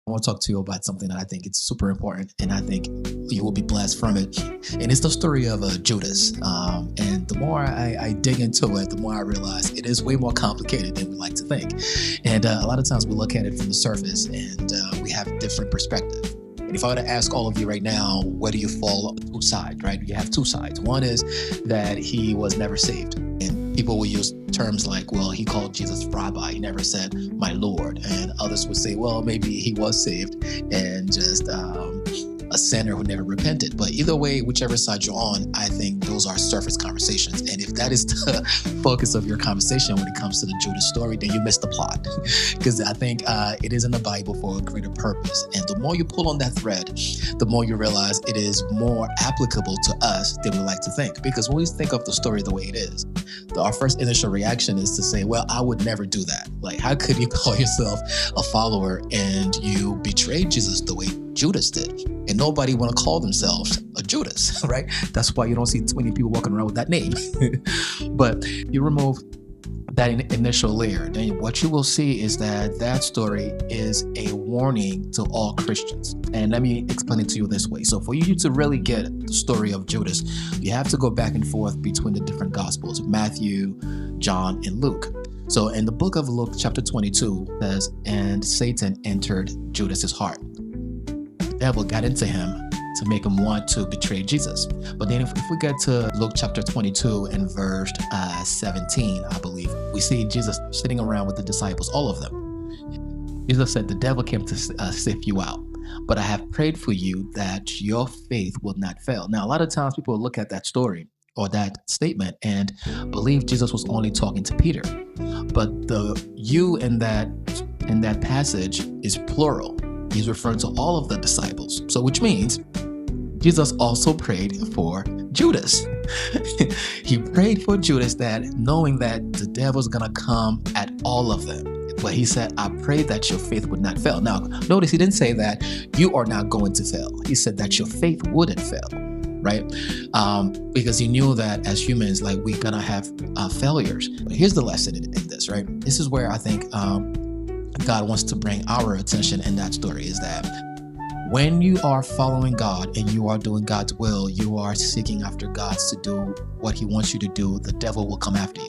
I want to talk to you about something that I think it's super important, and I think you will be blessed from it. And it's the story of Judas. And the more I dig into it, the more I realize it is way more complicated than we like to think. And a lot of times we look at it from the surface, and we have a different perspective. And if I were to ask all of you right now, where do you fall on two sides, right? You have two sides. One is that he was never saved. And people will use terms like, well, he called Jesus rabbi. He never said my Lord. And others would say, well, maybe he was saved and just a sinner who never repented. But either way, whichever side you're on, I think those are surface conversations. And if that is the focus of your conversation when it comes to the Judas story, then you missed the plot. Because I think it is in the Bible for a greater purpose. And the more you pull on that thread, the more you realize it is more applicable to us than we like to think. Because when we think of the story the way it is, our first initial reaction is to say, well, I would never do that. Like, how could you call yourself a follower and you betray Jesus the way Judas did? And nobody want to call themselves a Judas, right? That's why you don't see too many people walking around with that name. But you remove that initial layer, then what you will see is that story is a warning to all Christians. And let me explain it to you this way. So for you to really get the story of Judas, you have to go back and forth between the different Gospels, Matthew, John, and Luke. So in the book of Luke, chapter 22 says, and Satan entered Judas's heart. The devil got into him to make him want to betray Jesus. But then if we get to Luke chapter 22 and verse 17, I believe, we see Jesus sitting around with the disciples, all of them. Jesus said, the devil came to sift you out, but I have prayed for you that your faith will not fail. Now, a lot of times people look at that story or that statement and believe Jesus was only talking to Peter. But the you in that passage is plural. He's referring to all of the disciples. So which means Jesus also prayed for Judas. He prayed for Judas, that knowing that the devil's going to come at all of them. But he said, I pray that your faith would not fail. Now, notice he didn't say that you are not going to fail. He said that your faith wouldn't fail, right? Because he knew that as humans, like, we're going to have failures. But here's the lesson in this, right? This is where I think God wants to bring our attention in that story, is that when you are following God and you are doing God's will, you are seeking after God to do what he wants you to do, the devil will come after you.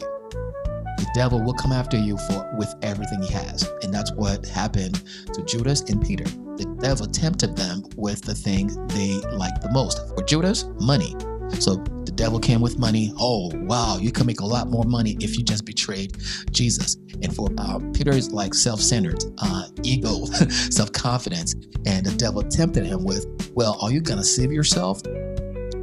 The devil will come after you with everything he has. And that's what happened to Judas and Peter. The devil tempted them with the thing they liked the most. For Judas, money. So the devil came with money. Oh, wow, you can make a lot more money if you just betrayed Jesus. And for Peter is like self-centered, ego, self-confidence. And the devil tempted him with, well, are you going to save yourself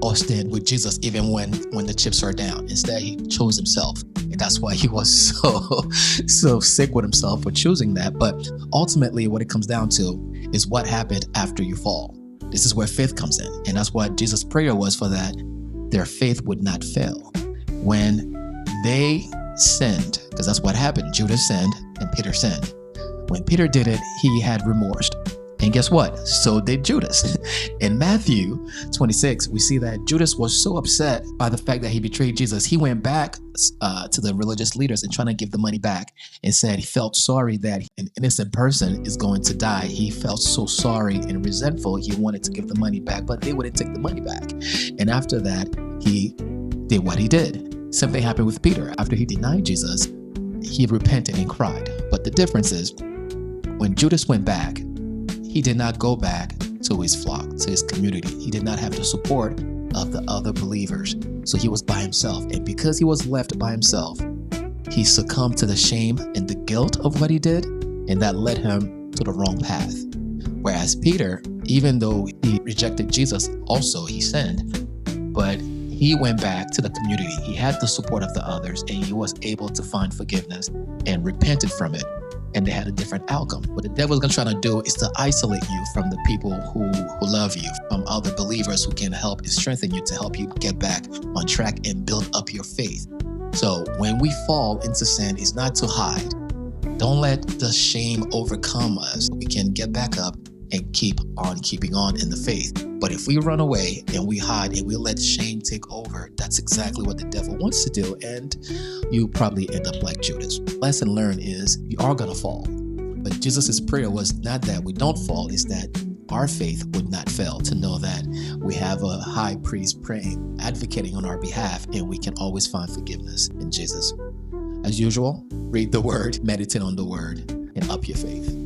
or stand with Jesus even when the chips are down? Instead, he chose himself. And that's why he was so sick with himself for choosing that. But ultimately, what it comes down to is what happened after you fall. This is where faith comes in. And that's what Jesus' prayer was, for that their faith would not fail. When they sinned, because that's what happened. Judas sinned and Peter sinned. When Peter did it, he had remorse. And guess what? So did Judas. In Matthew 26, we see that Judas was so upset by the fact that he betrayed Jesus, he went back to the religious leaders and trying to give the money back, and said he felt sorry that an innocent person is going to die. He felt so sorry and resentful. He wanted to give the money back, but they wouldn't take the money back. And after that, he did what he did. Same thing happened with Peter. After he denied Jesus, he repented and cried. But the difference is, when Judas went back, he did not go back to his flock, to his community. He did not have the support of the other believers. So he was by himself. And because he was left by himself, he succumbed to the shame and the guilt of what he did. And that led him to the wrong path. Whereas Peter, even though he rejected Jesus, also he sinned. But he went back to the community. He had the support of the others, and he was able to find forgiveness and repented from it. And they had a different outcome. What the devil is going to try to do is to isolate you from the people who love you, from other believers who can help and strengthen you, to help you get back on track and build up your faith. So when we fall into sin, it's not to hide. Don't let the shame overcome us. We can get back up and keep on keeping on in the faith. But if we run away and we hide and we let shame take over, that's exactly what the devil wants to do. And you probably end up like Judas. Lesson learned is you are going to fall. But Jesus' prayer was not that we don't fall, it's that our faith would not fail, to know that we have a high priest praying, advocating on our behalf, and we can always find forgiveness in Jesus. As usual, read the word, meditate on the word, and up your faith.